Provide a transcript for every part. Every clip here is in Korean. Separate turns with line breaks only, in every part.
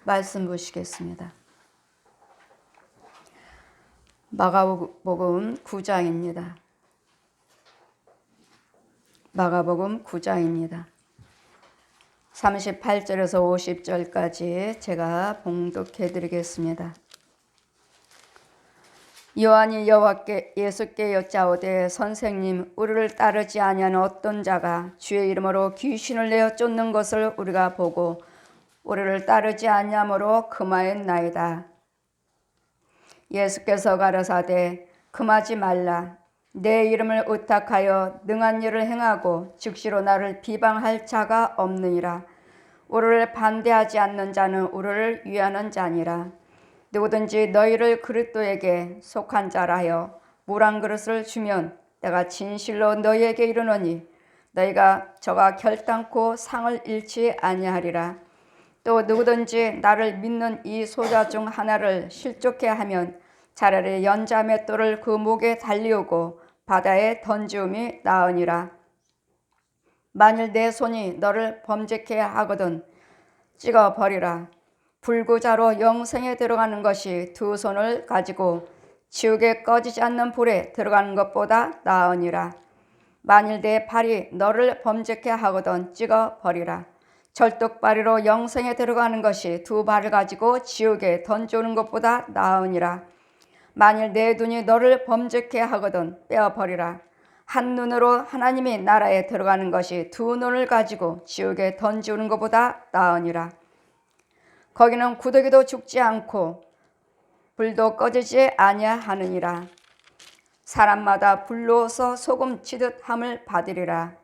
말씀 보시겠습니다. 마가복음 9장입니다. 마가복음 9장입니다. 38절에서 50절까지 제가 봉독해 드리겠습니다. 요한이 예수께 여짜오되 선생님, 우리를 따르지 아니하는 어떤 자가 주의 이름으로 귀신을 내어 쫓는 것을 우리가 보고 우리를 따르지 아니하므로 금하였나이다. 예수께서 가라사대 금하지 말라. 내 이름을 의탁하여 능한 일을 행하고 즉시로 나를 비방할 자가 없느니라. 우리를 반대하지 않는 자는 우리를 위하는 자니라. 누구든지 너희를 그리스도에게 속한 자라 하여 물 한 그릇을 주면 내가 진실로 너희에게 이르노니 너희가 저가 결단코 상을 잃지 아니하리라. 또 누구든지 나를 믿는 이 소자 중 하나를 실족해 하면 차라리 연자 맷돌을 그 목에 달리우고 바다에 던지움이 나으니라. 만일 내 손이 너를 범죄케 하거든 찍어 버리라. 불구자로 영생에 들어가는 것이 두 손을 가지고 지옥에 꺼지지 않는 불에 들어가는 것보다 나으니라. 만일 내 발이 너를 범죄케 하거든 찍어 버리라. 절뚝발이로 영생에 들어가는 것이 두 발을 가지고 지옥에 던져오는 것보다 나으니라. 만일 내 눈이 너를 범죄케 하거든 빼어버리라. 한 눈으로 하나님의 나라에 들어가는 것이 두 눈을 가지고 지옥에 던지우는 것보다 나으니라. 거기는 구더기도 죽지 않고 불도 꺼지지 아니하느니라. 사람마다 불로서 소금 치듯 함을 받으리라.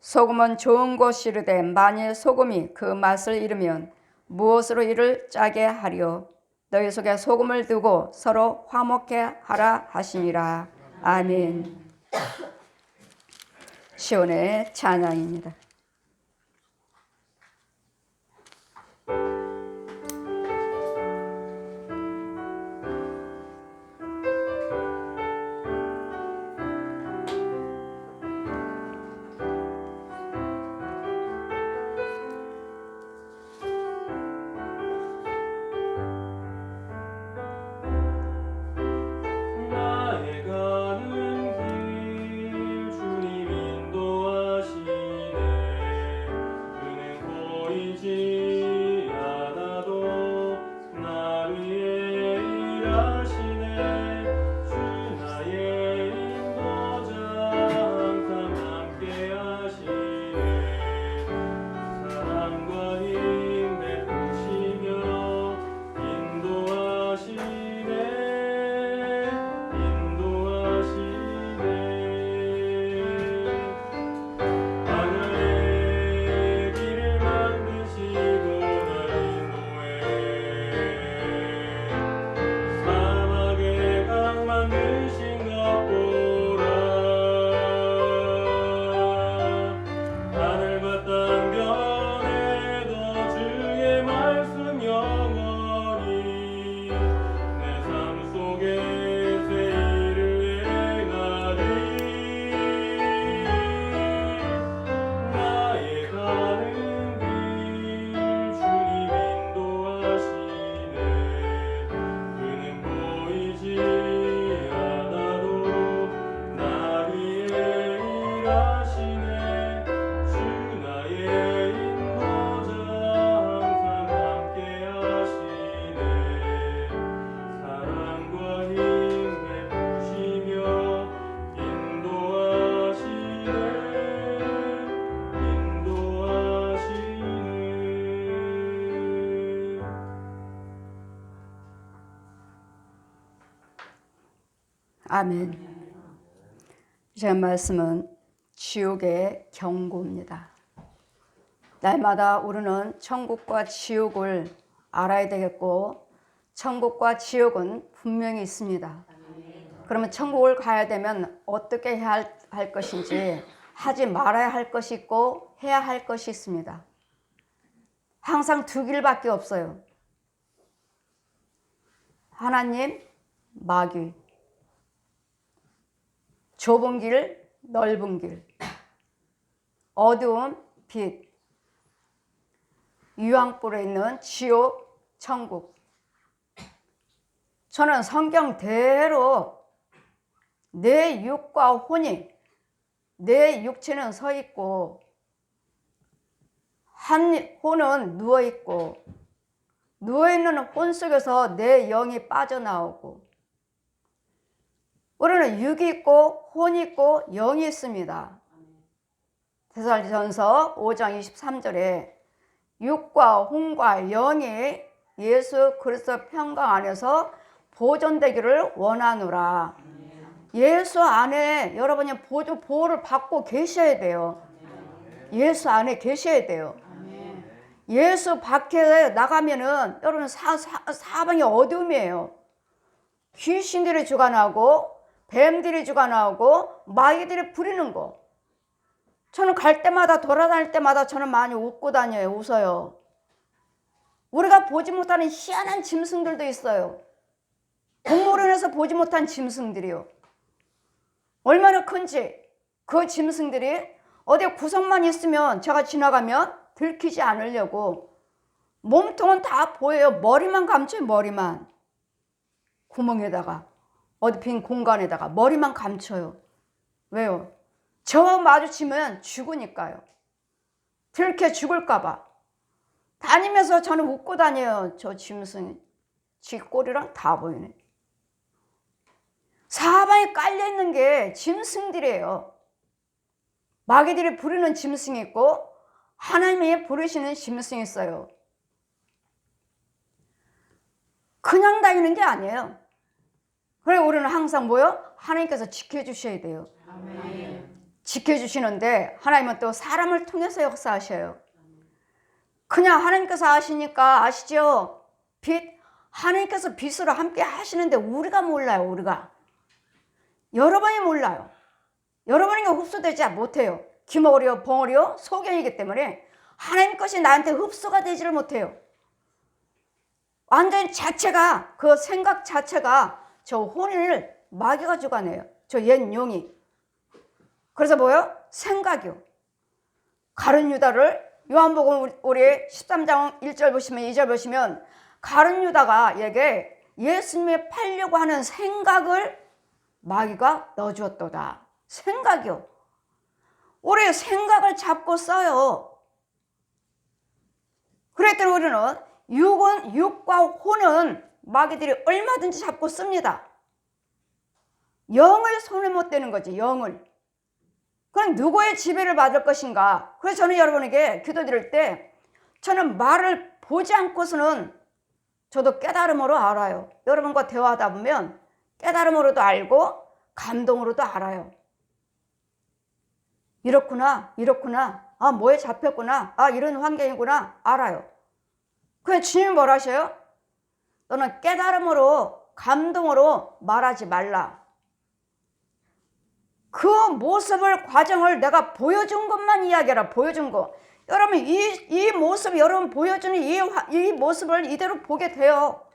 소금은 좋은 것이르되 만일 소금이 그 맛을 잃으면 무엇으로 이를 짜게 하리요. 너희 속에 소금을 두고 서로 화목해 하라 하시니라. 아멘. 시온의 찬양입니다. 아멘. 제 말씀은 지옥의 경고입니다. 날마다 우리는 천국과 지옥을 알아야 되겠고 천국과 지옥은 분명히 있습니다. 그러면 천국을 가야 되면 어떻게 해야 할 것인지 하지 말아야 할 것이 있고 해야 할 것이 있습니다. 항상 두 길밖에 없어요. 하나님, 마귀. 좁은 길, 넓은 길. 어두운 빛. 유황불에 있는 지옥, 천국. 저는 성경대로 내 육과 혼이, 내 육체는 서 있고 한 혼은 누워 있고, 누워 있는 혼 속에서 내 영이 빠져나오고, 우리는 육이 있고 혼이 있고 영이 있습니다. 데살로니가전서 5장 23절에 육과 혼과 영이 예수 그리스도 평강 안에서 보존되기를 원하노라. 예수 안에 여러분이 보호를 받고 계셔야 돼요. 예수 안에 계셔야 돼요. 예수 밖에 나가면은 여러분 사방이 어둠이에요. 귀신들이 주관하고 뱀들이 주관하고 마귀들이 부리는 거. 저는 갈 때마다 돌아다닐 때마다 저는 많이 웃고 다녀요. 웃어요. 우리가 보지 못하는 희한한 짐승들도 있어요. 동물원에서 보지 못한 짐승들이요. 얼마나 큰지. 그 짐승들이 어디 구석만 있으면 제가 지나가면 들키지 않으려고 몸통은 다 보여요. 머리만 감춰요. 머리만. 구멍에다가 어디 빈 공간에다가 머리만 감춰요. 왜요? 저 마주치면 죽으니까요. 들켜 죽을까 봐. 다니면서 저는 웃고 다녀요. 저 짐승이. 지 꼬리랑 다 보이네. 사방에 깔려있는 게 짐승들이에요. 마귀들이 부르는 짐승이 있고 하나님이 부르시는 짐승이 있어요. 그냥 다니는 게 아니에요. 그래 우리는 항상 뭐요? 하나님께서 지켜주셔야 돼요. 아멘. 지켜주시는데 하나님은 또 사람을 통해서 역사하셔요. 그냥 하나님께서 하시니까 아시죠? 빛, 하나님께서 빛으로 함께 하시는데 우리가 몰라요. 우리가. 여러분이 몰라요. 여러분에게 흡수되지 못해요. 기머리요 벙어리요 소견이기 때문에 하나님 것이 나한테 흡수가 되지를 못해요. 완전히 자체가, 그 생각 자체가 저 혼을 마귀가 주관해요. 저 옛 용이. 그래서 뭐예요? 생각이요. 가룟 유다를 요한복음 우리 13장 1절 보시면 2절 보시면 가룟 유다가 얘게 예수님을 팔려고 하는 생각을 마귀가 넣어주었도다. 생각이요. 우리 생각을 잡고 써요. 그랬더니 우리는 육과 혼은 마귀들이 얼마든지 잡고 씁니다. 영을 손에 못 대는 거지. 영을. 그럼 누구의 지배를 받을 것인가? 그래서 저는 여러분에게 기도드릴 때 저는 말을 보지 않고서는 저도 깨달음으로 알아요. 여러분과 대화하다 보면 깨달음으로도 알고 감동으로도 알아요. 이렇구나, 이렇구나. 아, 뭐에 잡혔구나. 아, 이런 환경이구나. 알아요. 그냥 주님이 뭐라 하셔요? 너는 깨달음으로, 감동으로 말하지 말라. 그 모습을, 과정을 내가 보여준 것만 이야기하라. 보여준 거. 여러분, 이 모습, 여러분 보여주는 이 모습을 이대로 보게 돼요.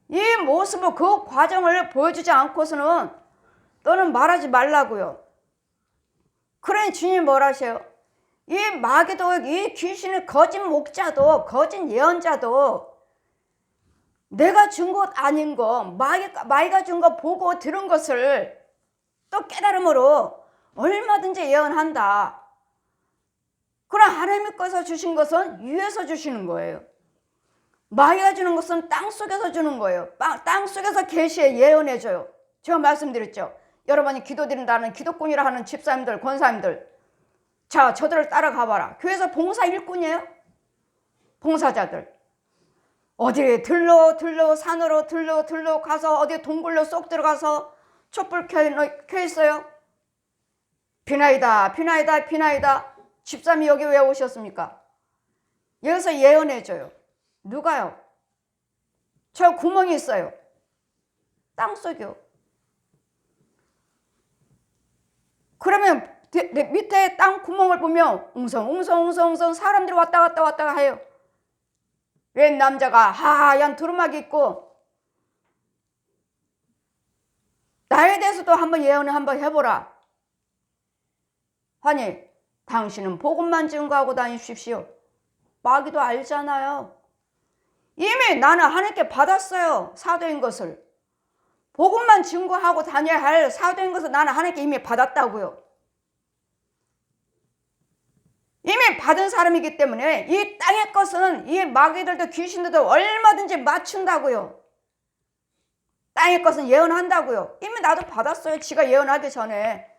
이 모습을, 그 과정을 보여주지 않고서는 너는 말하지 말라고요. 그러니 주님이 뭐라 하세요? 이 마귀도, 이 귀신의 거짓 목자도, 거짓 예언자도 내가 준 것 아닌 거, 마귀가 준 거 보고 들은 것을 또 깨달음으로 얼마든지 예언한다. 그러나 하나님의 것을 주신 것은 위에서 주시는 거예요. 마귀가 주는 것은 땅속에서 주는 거예요. 땅속에서 계시에 예언해줘요. 제가 말씀드렸죠. 여러분이 기도드린다는 기독군이라 하는 집사님들, 권사님들, 자, 저들을 따라가봐라. 교회에서 봉사 일꾼이에요. 봉사자들. 어디 들로 산으로 들로 가서 어디 동굴로 쏙 들어가서 촛불 켜 있어요. 비나이다. 집사님이 여기 왜 오셨습니까? 여기서 예언해줘요. 누가요? 저 구멍이 있어요. 땅속이요. 그러면 밑에 땅 구멍을 보면 웅성웅성 사람들이 왔다 갔다 해요. 웬 남자가 하얀 두루마기 입고, 나에 대해서도 한번 예언을 한번 해보라. 아니, 당신은 복음만 증거하고 다니십시오. 마귀도 알잖아요. 이미 나는 하나님께 받았어요. 사도인 것을. 복음만 증거하고 다녀야 할 사도인 것을 나는 하나님께 이미 받았다고요. 이미 받은 사람이기 때문에 이 땅의 것은 이 마귀들도 귀신들도 얼마든지 맞춘다고요. 땅의 것은 예언한다고요. 이미 나도 받았어요. 지가 예언하기 전에.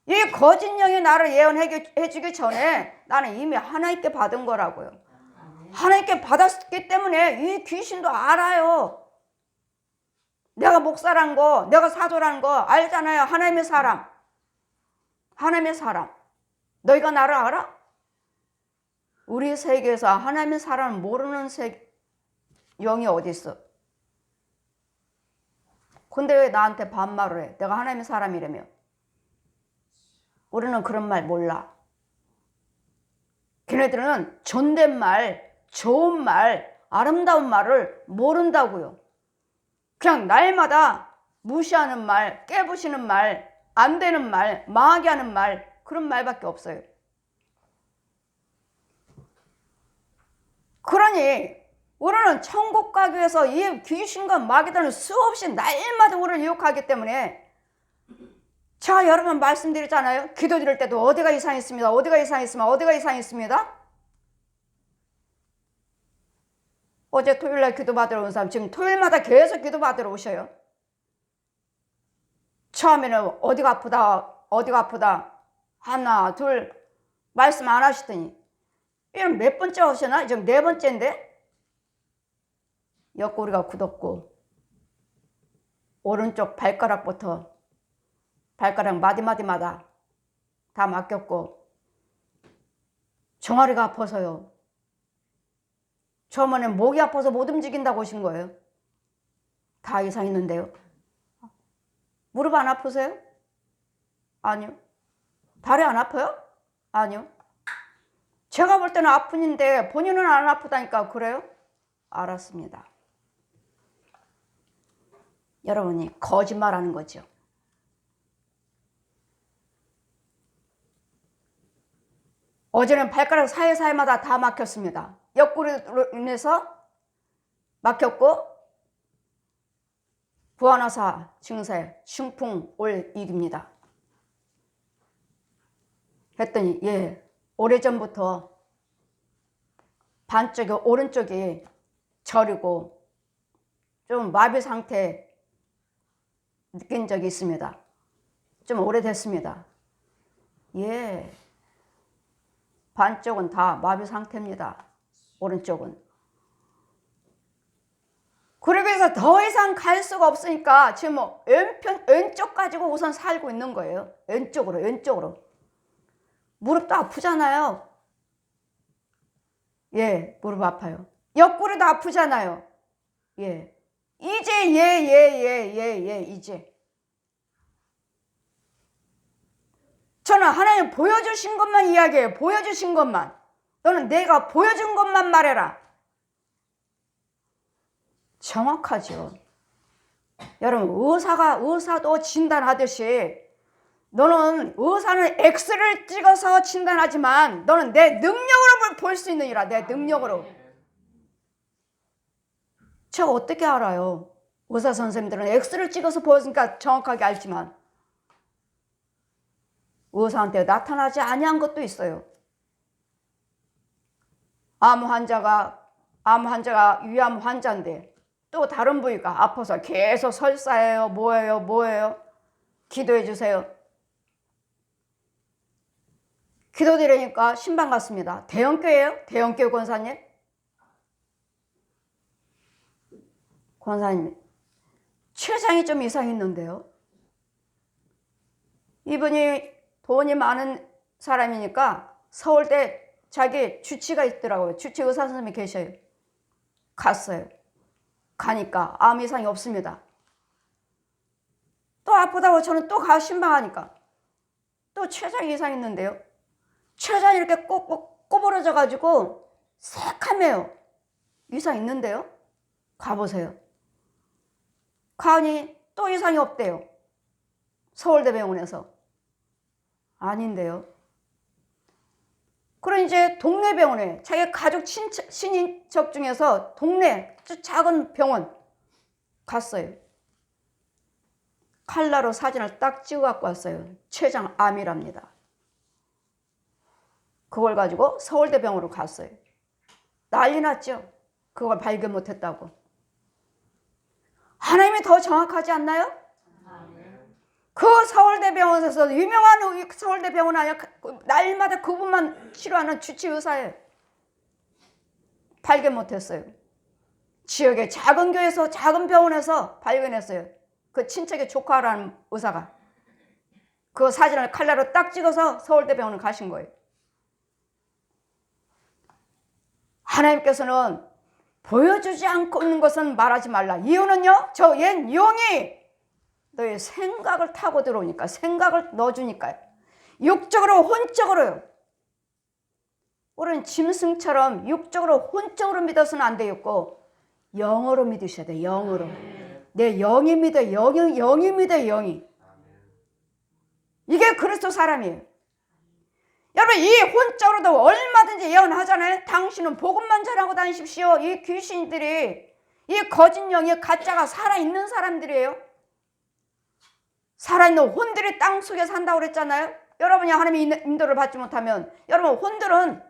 이 거짓 영이 나를 예언해주기 전에 나는 이미 하나님께 받은 거라고요. 하나님께 받았기 때문에 이 귀신도 알아요. 내가 목사란 거, 내가 사도라는 거 알잖아요. 하나님의 사람. 하나님의 사람. 너희가 나를 알아? 우리 세계에서 하나님의 사람을 모르는 영이 어디 있어? 근데 왜 나한테 반말을 해? 내가 하나님의 사람이라며. 우리는 그런 말 몰라. 걔네들은 존댓말, 좋은 말, 아름다운 말을 모른다고요. 그냥 날마다 무시하는 말, 깨부시는 말, 안 되는 말, 망하게 하는 말, 그런 말밖에 없어요. 그러니 우리는 천국 가기 위해서 이 귀신과 마귀들은 수없이 날마다 우리를 유혹하기 때문에 제가 여러 번 말씀드렸잖아요. 기도 드릴 때도 어디가 이상했습니다. 어디가 이상했습니다. 어디가 이상했습니다. 어제 토요일날 기도 받으러 온 사람 지금 토요일마다 계속 기도 받으러 오셔요. 처음에는 어디가 아프다 어디가 아프다 하나 둘 말씀 안 하시더니 이런 몇 번째 오셨나? 지금 네 번째인데 옆구리가 굳었고 오른쪽 발가락부터 발가락 마디마디마다 다 막혔고 종아리가 아파서요. 처음에는 목이 아파서 못 움직인다고 오신 거예요. 다 이상 있는데요. 무릎 안 아프세요? 아니요. 다리 안 아파요? 아니요. 제가 볼 때는 아픈인데 본인은 안 아프다니까. 그래요? 알았습니다. 여러분이 거짓말하는 거죠. 어제는 발가락 사이사이마다 다 막혔습니다. 옆구리로 인해서 막혔고 부안화사 증세 중풍 올 일입니다. 했더니 예 오래전부터 반쪽이 오른쪽이 저리고 좀 마비 상태 느낀 적이 있습니다. 좀 오래됐습니다. 예 반쪽은 다 마비 상태입니다. 오른쪽은. 그러기 위해서 더 이상 갈 수가 없으니까 지금 뭐 왼쪽 가지고 우선 살고 있는 거예요. 왼쪽으로. 무릎도 아프잖아요. 예, 무릎 아파요. 옆구리도 아프잖아요. 예. 이제 이제. 저는 하나님 보여주신 것만 이야기해요. 보여주신 것만. 너는 내가 보여준 것만 말해라. 정확하죠. 여러분 의사도 진단하듯이 너는 의사는 X를 찍어서 진단하지만 너는 내 능력으로 볼 수 있느니라. 내 능력으로. 제가 어떻게 알아요? 의사 선생님들은 X를 찍어서 보여주니까 정확하게 알지만 의사한테 나타나지 아니한 것도 있어요. 암 환자가 위암 환자인데 또 다른 부위가 아파서 계속 설사해요. 뭐예요? 기도해 주세요. 기도드리니까 신방 갔습니다. 대형교회예요? 대형교회 권사님? 권사님 췌장이 좀 이상 있는데요. 이분이 돈이 많은 사람이니까 서울대 자기 주치가 있더라고요. 주치 의사 선생님이 계셔요. 갔어요. 가니까 암 이상이 없습니다. 또 아프다고 저는 또 가 신방하니까 또 췌장 이상 있는데요. 췌장이 이렇게 꼭꼭 꼬부러져 가지고 새카매요. 이상 있는데요. 가보세요. 가니 또 이상이 없대요. 서울대병원에서. 아닌데요. 그럼 이제 동네 병원에 자기 가족 친인척 중에서 동네 작은 병원 갔어요. 칼라로 사진을 딱 찍어 갖고 왔어요. 췌장암이랍니다. 그걸 가지고 서울대병원으로 갔어요. 난리 났죠. 그걸 발견 못했다고. 하나님이 더 정확하지 않나요? 그 서울대병원에서 유명한 서울대병원 아니야. 날마다 그분만 치료하는 주치의사예요. 발견 못했어요. 지역의 작은 교회에서 작은 병원에서 발견했어요. 그 친척의 조카라는 의사가 그 사진을 칼라로 딱 찍어서 서울대병원을 가신 거예요. 하나님께서는 보여주지 않고 있는 것은 말하지 말라. 이유는요, 저 옛 용이 너의 생각을 타고 들어오니까, 생각을 넣어주니까요. 육적으로 혼적으로요. 우리는 짐승처럼 육적으로 혼적으로 믿어서는 안 되겠고 영어로 믿으셔야 돼요. 영어로. 내 영이 믿어요. 영이 믿어요. 영이. 이게 그리스도 사람이에요. 여러분, 이 혼적으로도 얼마든지 예언하잖아요. 당신은 복음만 전하고 다니십시오. 이 귀신들이, 이 거짓 영이 가짜가 살아있는 사람들이에요. 살아있는 혼들이 땅속에 산다고 그랬잖아요. 여러분이 하나님의 인도를 받지 못하면 여러분 혼들은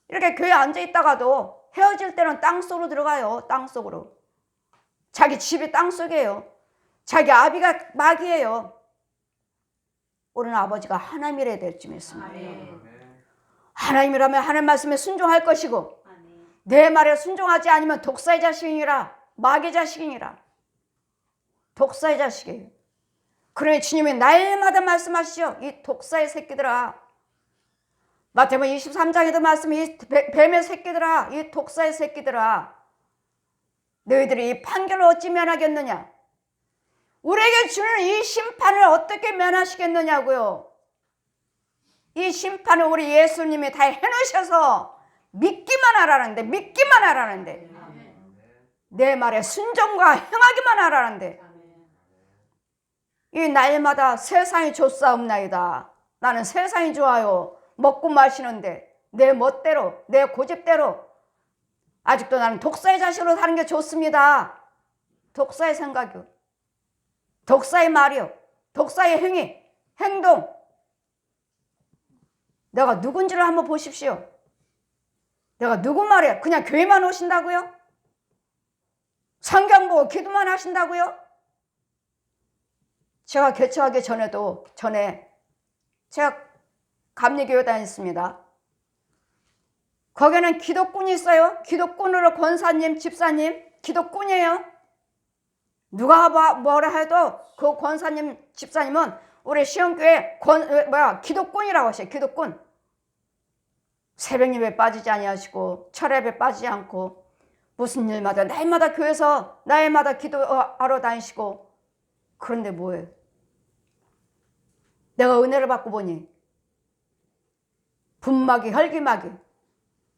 이렇게 교회에 앉아있다가도 헤어질 때는 땅속으로 들어가요. 땅속으로. 자기 집이 땅속이에요. 자기 아비가 마귀예요. 우리는 아버지가 하나님이라야 될 줄 믿습니다. 하나님이라면 하나님 말씀에 순종할 것이고 내 말에 순종하지 않으면 독사의 자식이니라. 마귀의 자식이니라. 독사의 자식이에요. 그러니 주님이 날마다 말씀하시죠. 이 독사의 새끼들아. 마태복음 23장에도 말씀이 이 뱀의 새끼들아. 이 독사의 새끼들아. 너희들이 이 판결을 어찌 면하겠느냐. 우리에게 주는 이 심판을 어떻게 면하시겠느냐고요. 이 심판을 우리 예수님이 다 해놓으셔서 믿기만 하라는데, 믿기만 하라는데, 내 말에 순종과 행하기만 하라는데, 이 날마다 세상이 좋사옵나이다. 나는 세상이 좋아요. 먹고 마시는데 내 멋대로, 내 고집대로 아직도 나는 독사의 자식으로 사는 게 좋습니다. 독사의 생각이요. 독사의 말이요. 독사의 행위, 행동. 내가 누군지를 한번 보십시오. 내가 누구 말이야? 그냥 교회만 오신다고요? 성경 보고 기도만 하신다고요? 제가 개척하기 전에 제가 감리교회 다녔습니다. 거기는 기독꾼이 있어요. 기독꾼으로 권사님, 집사님, 기독꾼이에요. 누가 뭐라 해도 그 권사님, 집사님은 우리 시험교회 기독꾼이라고 하셔요. 기독꾼. 새벽 예배에 빠지지 아니하시고 철야 예배에 빠지지 않고 무슨 일마다 날마다 교회에서 날마다 기도하러 다니시고. 그런데 뭐예요? 내가 은혜를 받고 보니 분마귀, 혈기마귀,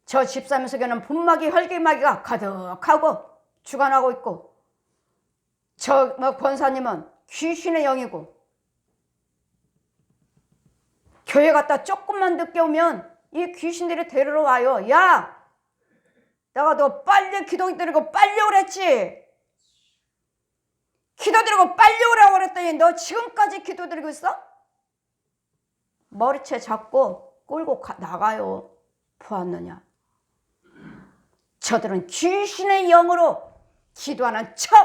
저 집사님 속에는 분마귀, 혈기마귀가 가득하고 주관하고 있고, 저 권사님은 귀신의 영이고, 교회 갔다 조금만 늦게 오면 이 귀신들이 데리러 와요. 야, 내가 너 빨리 기도 드리고 빨리 오랬지. 기도 드리고 빨리 오라고 그랬더니 너 지금까지 기도 드리고 있어? 머리채 잡고 끌고 나가요. 보았느냐? 저들은 귀신의 영으로 기도하는 척.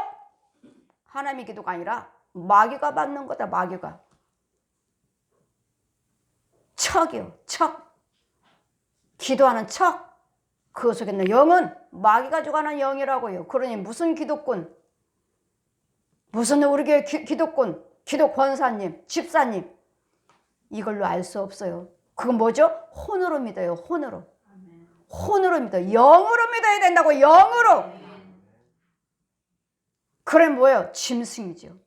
하나님의 기도가 아니라 마귀가 받는 거다. 마귀가. 척이요. 척. 기도하는 척. 그 속에 있는 영은 마귀가 주관하는 영이라고요. 그러니 무슨 기독군, 무슨 우리 교회 기독군, 기독 권사님, 집사님, 이걸로 알 수 없어요. 그건 뭐죠? 혼으로 믿어요. 혼으로. 혼으로 믿어요. 영으로 믿어야 된다고. 영으로. 그래 뭐예요? 짐승이죠.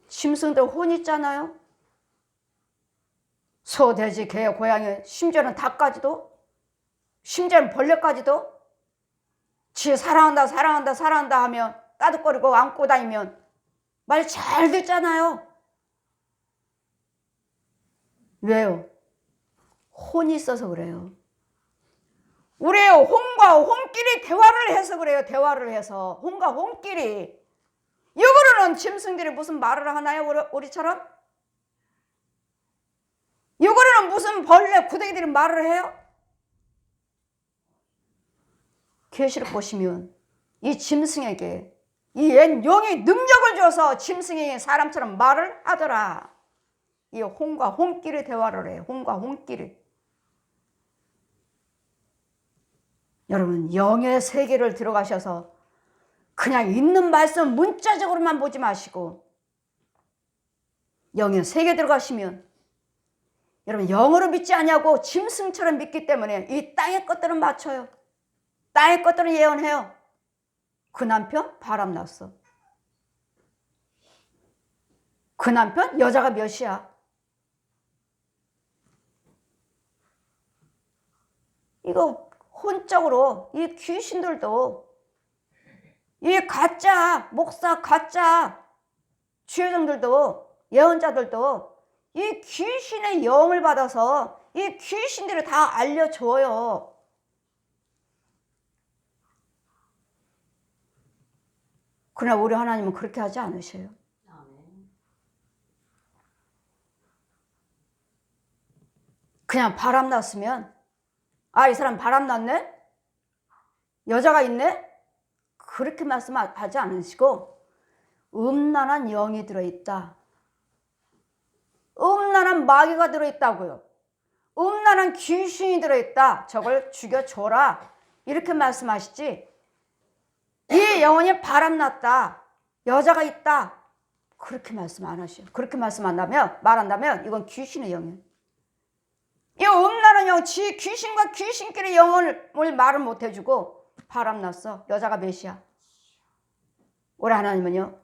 짐승들 혼 있잖아요. 소, 돼지, 개, 고양이, 심지어는 닭까지도, 심지어는 벌레까지도 지 사랑한다 사랑한다 사랑한다 하면 따뜻거리고 안고 다니면 말 잘 듣잖아요. 왜요? 혼이 있어서 그래요. 우리 혼과 혼끼리 대화를 해서 그래요. 대화를 해서 혼과 혼끼리. 육으로는 짐승들이 무슨 말을 하나요? 우리처럼? 육으로는 무슨 벌레 구덩이들이 말을 해요? 계시록 보시면 이 짐승에게 이 옛 영이 능력을 줘서 짐승이 사람처럼 말을 하더라. 이 혼과 혼끼리 대화를 해요. 혼과 혼끼리. 여러분 영의 세계를 들어가셔서 그냥 있는 말씀 문자적으로만 보지 마시고 영의 세계 들어가시면 여러분 영으로 믿지 않냐고 짐승처럼 믿기 때문에 이 땅의 것들은 맞춰요. 땅의 것들은 예언해요. 그 남편 바람났어. 그 남편 여자가 몇이야. 이거 혼적으로 이 귀신들도 이 가짜 목사 가짜 주여정들도 예언자들도 이 귀신의 영을 받아서 이 귀신들을 다 알려줘요. 그러나 우리 하나님은 그렇게 하지 않으셔요. 그냥 바람 났으면 아, 이 사람 바람 났네? 여자가 있네? 그렇게 말씀하지 않으시고 음란한 영이 들어있다. 음란한 마귀가 들어있다고요. 음란한 귀신이 들어있다. 저걸 죽여줘라. 이렇게 말씀하시지. 이 영혼이 바람났다. 여자가 있다. 그렇게 말씀 안 하셔요. 그렇게 말한다면 이건 귀신의 영이에요. 이 음란한 영, 귀신과 귀신끼리 영혼을 말을 못 해주고 바람났어. 여자가 몇이야? 우리 하나님은요.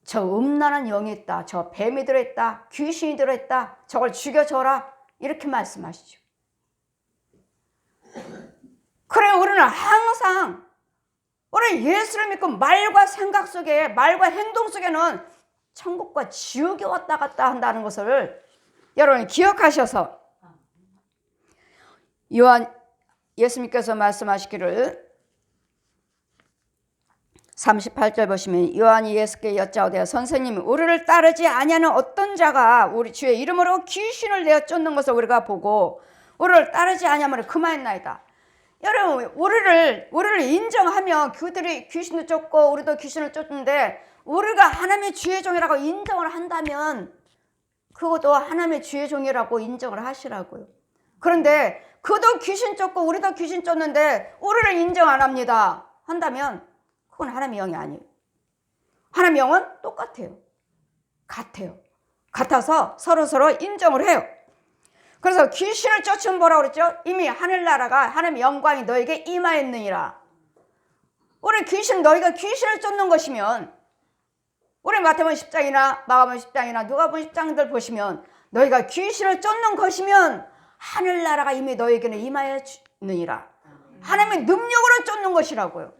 저 음란한 영이 있다. 저 뱀이 들어있다. 귀신이 들어있다. 저걸 죽여줘라. 이렇게 말씀하시죠. 그래 우리는 항상 우리 예수를 믿고 말과 생각 속에 말과 행동 속에는 천국과 지옥이 왔다 갔다 한다는 것을 여러분이 기억하셔서 예수님께서 말씀하시기를 38절 보시면 요한이 예수께 여짜오되 선생님 우리를 따르지 아니하는 어떤 자가 우리 주의 이름으로 귀신을 내어 쫓는 것을 우리가 보고 우리를 따르지 아니하면 그만했나이다. 여러분 우리를 인정하면 그들이 귀신을 쫓고 우리도 귀신을 쫓는데 우리가 하나님의 주의 종이라고 인정을 한다면 그것도 하나님의 주의 종이라고 인정을 하시라고요. 그런데 그도 귀신 쫓고 우리도 귀신 쫓는데 우리를 인정 안 합니다 한다면 그건 하나님의 영이 아니에요. 하나님의 영은 똑같아요. 같아서 서로 인정을 해요. 그래서 귀신을 쫓으면 뭐라고 그랬죠? 이미 하늘나라가 하나님의 영광이 너에게 임하였느니라. 너희가 귀신을 쫓는 것이면 우리 마태복음 10장이나 마가복음 10장이나 누가복음 10장들 보시면 너희가 귀신을 쫓는 것이면 하늘나라가 이미 너에게는 임하였느니라. 하나님의 능력으로 쫓는 것이라고요.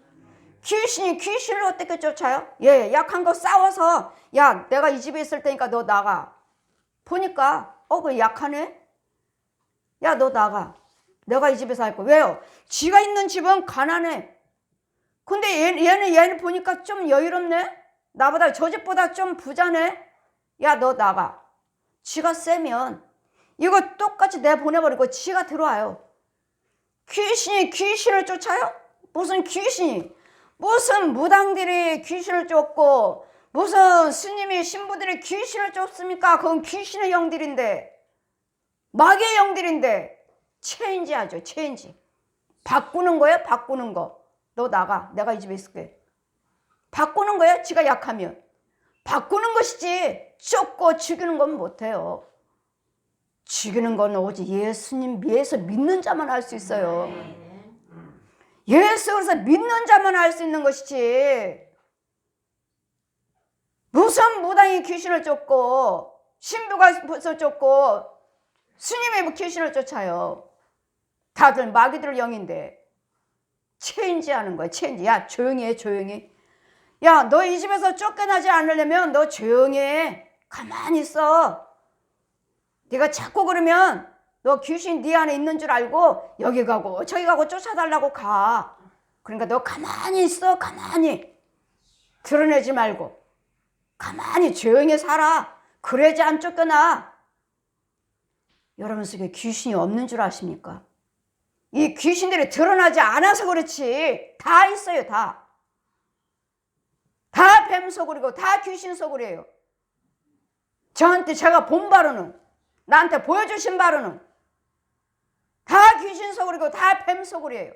귀신을 어떻게 쫓아요? 약한 거 싸워서 야 내가 이 집에 있을 테니까 너 나가. 보니까 그 약하네? 야 너 나가. 내가 이 집에서 할 거야. 왜요? 지가 있는 집은 가난해. 근데 얘는 보니까 좀 여유롭네? 나보다 저 집보다 좀 부자네? 야 너 나가. 지가 세면 이거 똑같이 내가 보내버리고 지가 들어와요. 귀신을 쫓아요? 무슨 귀신이? 무슨 무당들이 귀신을 쫓고 무슨 스님이 신부들이 귀신을 쫓습니까? 그건 귀신의 영들인데 마귀의 영들인데 체인지하죠. 체인지. 바꾸는 거예요. 바꾸는 거. 너 나가. 내가 이 집에 있을게. 바꾸는 거예요. 지가 약하면. 바꾸는 것이지 쫓고 죽이는 건 못해요. 죽이는 건 오직 예수님 예수 믿는 자만 할 수 있어요. 예수 그래서 믿는 자만 할 수 있는 것이지 무슨 무당이 귀신을 쫓고 신부가 쫓고 스님의 귀신을 쫓아요. 다들 마귀들 영인데 체인지하는 거야. 체인지. 야 조용히 해. 조용히. 야 너 이 집에서 쫓겨나지 않으려면 너 조용히 해. 가만히 있어. 네가 자꾸 그러면 너 귀신 네 안에 있는 줄 알고 여기 가고 저기 가고 쫓아달라고 가. 그러니까 너 가만히 있어. 가만히. 드러내지 말고 가만히 조용히 살아. 그래야지 안 쫓겨나. 여러분 속에 귀신이 없는 줄 아십니까? 이 귀신들이 드러나지 않아서 그렇지 다 있어요. 다 뱀 소굴이고 다 귀신 소굴이에요. 저한테 제가 본 바로는, 나한테 보여주신 바로는 다 귀신 소굴이고 다 뱀 소굴이에요.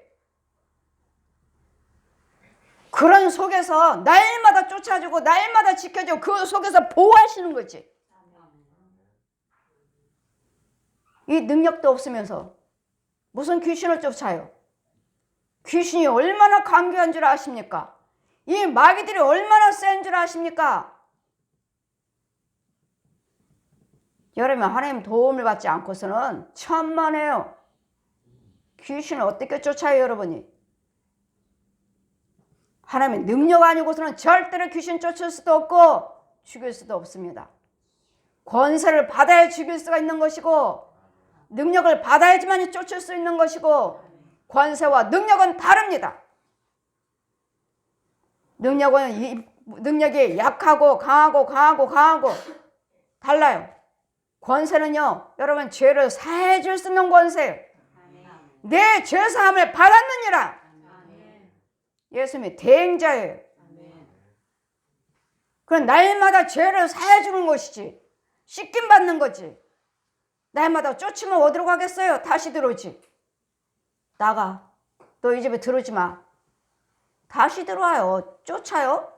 그런 속에서 날마다 쫓아주고 날마다 지켜주고 그 속에서 보호하시는 거지. 이 능력도 없으면서 무슨 귀신을 쫓아요? 귀신이 얼마나 강경한 줄 아십니까? 이 마귀들이 얼마나 센 줄 아십니까? 여러분 하나님 도움을 받지 않고서는 천만에요. 귀신을 어떻게 쫓아요 여러분이? 하나님의 능력 아니고서는 절대로 귀신 쫓을 수도 없고 죽일 수도 없습니다. 권세를 받아야 죽일 수가 있는 것이고 능력을 받아야지만 쫓을 수 있는 것이고 권세와 능력은 다릅니다. 능력이 약하고 강하고 달라요. 권세는요 여러분 죄를 사해 줄 수 있는 권세예요. 내 죄사함을 받았느니라. 예수님이 대행자예요. 그럼 날마다 죄를 사해 주는 것이지 씻김 받는 거지. 날마다 쫓으면 어디로 가겠어요? 다시 들어오지. 나가. 너 이 집에 들어오지 마. 다시 들어와요. 쫓아요.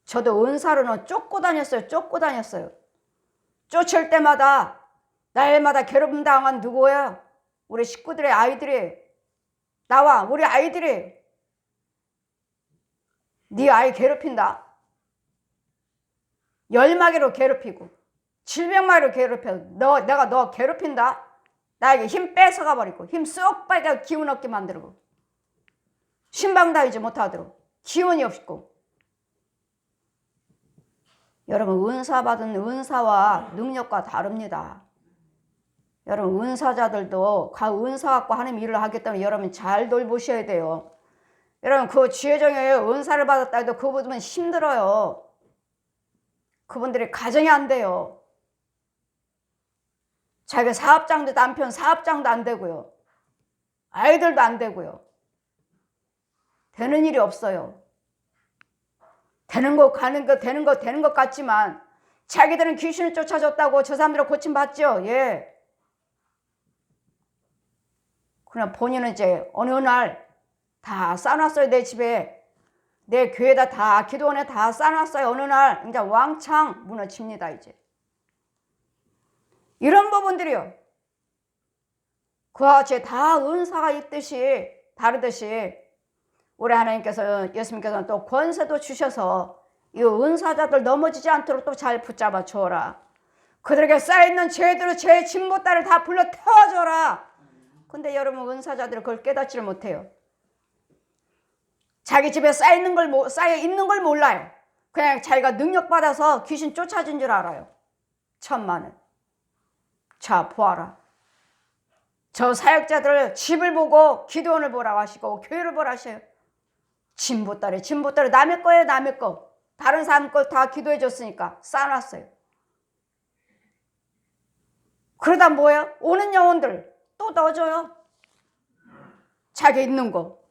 저도 은사로는 쫓고 다녔어요. 쫓을 때마다 날마다 괴롭힘 당한 누구예요? 우리 식구들의 아이들이. 나와 우리 아이들이. 네 아이 괴롭힌다. 열마리로 괴롭히고 질병마리로 괴롭혀. 내가 너 괴롭힌다. 나에게 힘 뺏어가 버리고 힘 쏙 빠져 기운 없게 만들고 신방 다니지 못하도록 기운이 없고. 여러분 은사 받은 은사와 능력과 다릅니다. 여러분 은사자들도 그 은사 갖고 하나님 일을 하기 때문에 여러분 잘 돌보셔야 돼요. 여러분 그 지혜정에 은사를 받았다 해도 그분은 힘들어요. 그분들이 가정이 안 돼요. 자기 사업장도 남편 사업장도 안 되고요. 아이들도 안 되고요. 되는 일이 없어요. 되는 것 같지만 자기들은 귀신을 쫓아줬다고 저 사람들은 고침받죠. 예. 그냥 본인은 이제 어느 날 다 싸놨어요. 내 집에 내 교회에다 다 기도원에 다 싸놨어요. 어느 날 이제 왕창 무너집니다. 이제 이런 부분들이요. 그와 같이 다 은사가 있듯이 다르듯이 우리 하나님께서 예수님께서는 또 권세도 주셔서 이 은사자들 넘어지지 않도록 또 잘 붙잡아 주어라. 그들에게 쌓여있는 죄들을 죄의 진보따를 다 불러 태워줘라. 근데 여러분 은사자들은 그걸 깨닫지를 못해요. 자기 집에 쌓여 있는 걸 몰라요. 그냥 자기가 능력 받아서 귀신 쫓아준 줄 알아요. 천만은. 자 보아라. 저 사역자들 집을 보고 기도원을 보라고 하시고 교회를 보라 하셔요. 진보따리 남의 거예요. 남의 거. 다른 사람 걸 다 기도해 줬으니까 쌓아놨어요. 그러다 뭐예요? 오는 영혼들 또 넣어줘요. 자기 있는 거.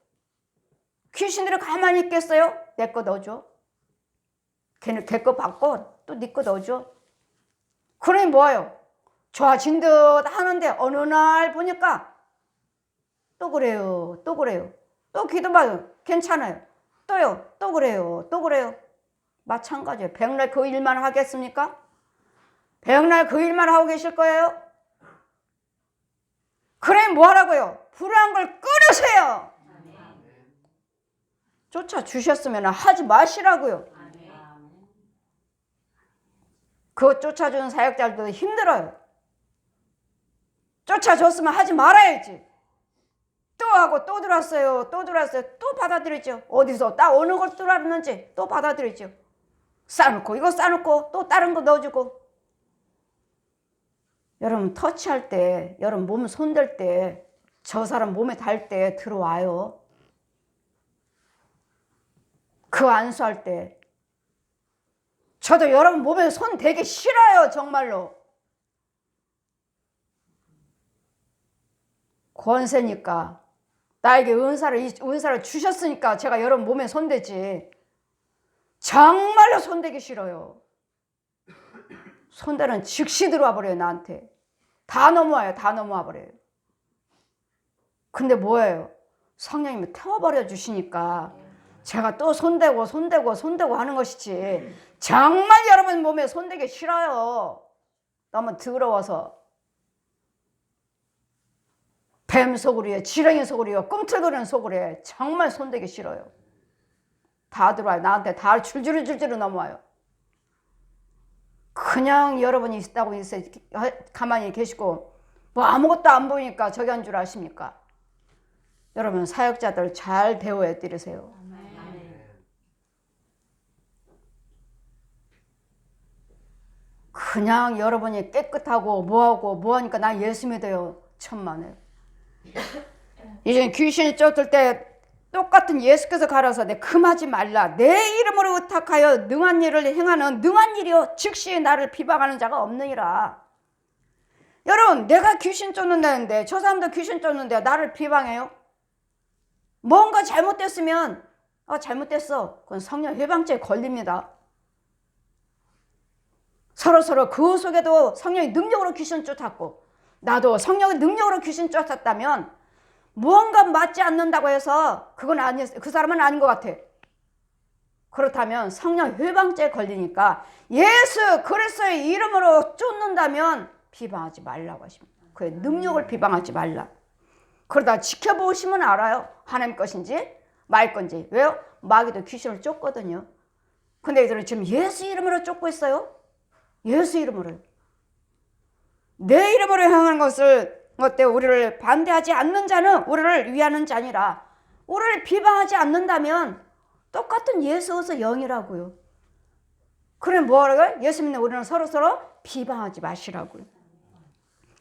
귀신들이 가만히 있겠어요? 내 거 넣어줘. 걔 거 받고 또 네 거 넣어줘. 그러니 뭐예요? 좋아진 듯 하는데 어느 날 보니까 또 그래요. 또 기도받아요. 괜찮아요. 또요. 또 그래요. 마찬가지예요. 백날 그 일만 하겠습니까? 백날 그 일만 하고 계실 거예요? 그래 뭐하라고요? 불안한 걸 끊으세요. 쫓아주셨으면 하지 마시라고요. 그거 쫓아주는 사역자들도 힘들어요. 쫓아줬으면 하지 말아야지. 또 하고 또 들어왔어요. 또 받아들이죠. 어디서 딱 어느 걸 들어왔는지 또 받아들이죠. 싸놓고 이거 싸놓고 또 다른 거 넣어주고. 여러분 터치할 때, 여러분 몸 손댈 때, 저 사람 몸에 닿을 때 들어와요. 그 안수할 때. 저도 여러분 몸에 손 대기 싫어요, 정말로. 권세니까. 나에게 은사를 주셨으니까 제가 여러분 몸에 손대지. 정말로 손대기 싫어요. 손대는 즉시 들어와 버려요, 나한테. 다 넘어와요, 다 넘어와 버려요. 근데 뭐예요? 성령님이 태워버려 주시니까 제가 또 손대고 하는 것이지. 정말 여러분 몸에 손대기 싫어요. 너무 더러워서. 뱀 소굴이에요, 지렁이 소굴이에요, 꿈틀거리는 소굴이에요. 정말 손대기 싫어요. 다 들어와요. 나한테 다 줄줄이 넘어와요. 그냥 여러분이 있다고 가만히 계시고 뭐 아무것도 안 보이니까 저기 한 줄 아십니까? 여러분 사역자들 잘 대우해 드리세요. 그냥 여러분이 깨끗하고 뭐하니까 나 예수 믿어요. 천만에요. 이제 귀신이 쫓을 때 똑같은 예수께서 가라사 내 금하지 말라. 내 이름으로 의탁하여 능한 일을 행하는 능한 일이요 즉시 나를 비방하는 자가 없느니라. 여러분 내가 귀신 쫓는다는데 저 사람도 귀신 쫓는데 나를 비방해요? 뭔가 잘못됐으면 잘못됐어. 그건 성령 회방죄에 걸립니다. 서로 그 속에도 성령의 능력으로 귀신 쫓았고 나도 성령의 능력으로 귀신 쫓았다면 무언가 맞지 않는다고 해서 그 사람은 아닌 것 같아. 그렇다면 성령 회방죄에 걸리니까 예수 그리스도의 이름으로 쫓는다면 비방하지 말라고 하십니다. 그의 능력을 비방하지 말라. 그러다 지켜보시면 알아요. 하나님 것인지 말 건지. 왜요? 마귀도 귀신을 쫓거든요. 근데 이들은 지금 예수 이름으로 쫓고 있어요. 예수 이름으로. 내 이름으로 행하는 것을 어때? 우리를 반대하지 않는 자는 우리를 위하는 자니라. 우리를 비방하지 않는다면 똑같은 예수어서 영이라고요. 그래 뭐라고요? 예수 믿는 우리는 서로 비방하지 마시라고요.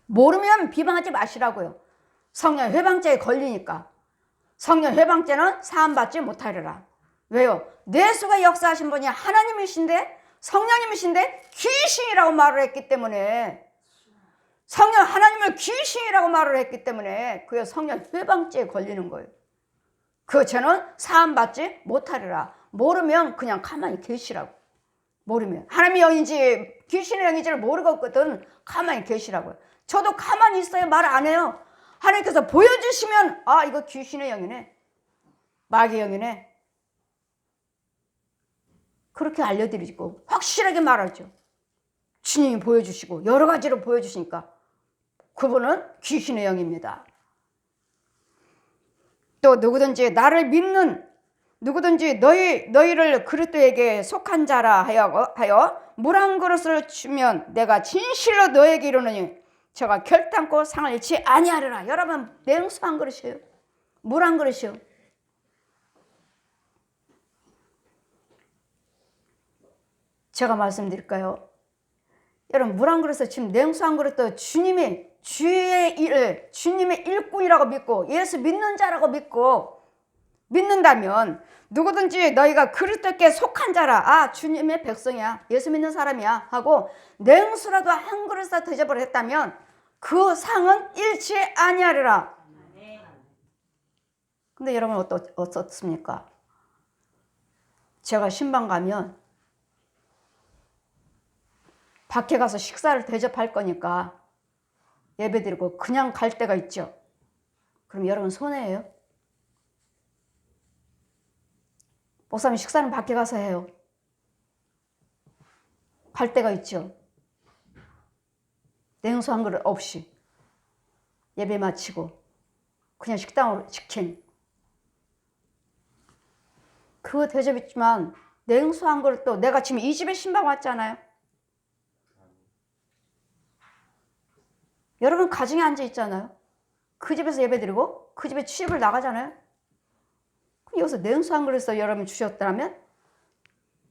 모르면 비방하지 마시라고요. 성령 회방죄에 걸리니까. 성령 회방죄는 사함받지 못하리라. 왜요? 예수가 역사하신 분이 하나님이신데 성령님이신데 귀신이라고 말을 했기 때문에 성령 하나님을 귀신이라고 말을 했기 때문에 그의 성령 회방죄에 걸리는 거예요. 그 죄는 사함받지 못하리라. 모르면 그냥 가만히 계시라고. 모르면 하나님의 영인지 귀신의 영인지를 모르거든 가만히 계시라고요. 저도 가만히 있어요. 말 안 해요. 하나님께서 보여주시면 이거 귀신의 영이네, 마귀의 영이네, 그렇게 알려드리고 확실하게 말하죠. 주님이 보여주시고 여러 가지로 보여주시니까 그분은 귀신의 영입니다. 또 누구든지 나를 믿는 누구든지 너희를 그리스도에게 속한 자라 하여 물 한 그릇을 주면 내가 진실로 너에게 이르노니 저가 결단코 상을 잃지 아니하리라. 여러분 냉수 한 그릇이에요. 물 한 그릇이요. 제가 말씀드릴까요? 여러분 물 한 그릇에 지금 냉수 한 그릇도 주님의 일꾼이라고 믿고 예수 믿는 자라고 믿고 믿는다면 누구든지 너희가 그리스도께 속한 자라, 주님의 백성이야, 예수 믿는 사람이야 하고 냉수라도 한 그릇 대접을 했다면 그 상은 잃지 아니하리라. 근데 여러분 어떻습니까? 제가 신방 가면 밖에 가서 식사를 대접할 거니까 예배드리고 그냥 갈 때가 있죠. 그럼 여러분 손해예요? 목사님 식사는 밖에 가서 해요. 갈 때가 있죠. 냉수 한 그릇 없이 예배 마치고 그냥 식당으로 치킨. 그거 대접있지만 냉수 한 그릇도 내가 지금 이 집에 신방 왔잖아요. 여러분 가정에 앉아 있잖아요. 그 집에서 예배드리고 그 집에 취업을 나가잖아요. 그럼 여기서 냉수 한 그릇을 여러분 주셨다면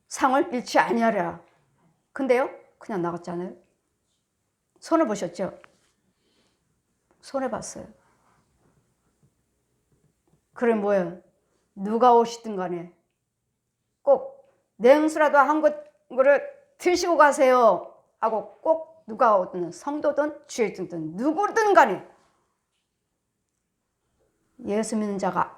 상을 잃지 아니하리라. 근데요 그냥 나갔잖아요. 손해 보셨죠? 손해 봤어요. 그래 뭐예요? 누가 오시든 간에 꼭 냉수라도 한 그릇 드시고 가세요 하고 꼭 누가 오든 성도든 주일등든 누구든 간에 예수 믿는 자가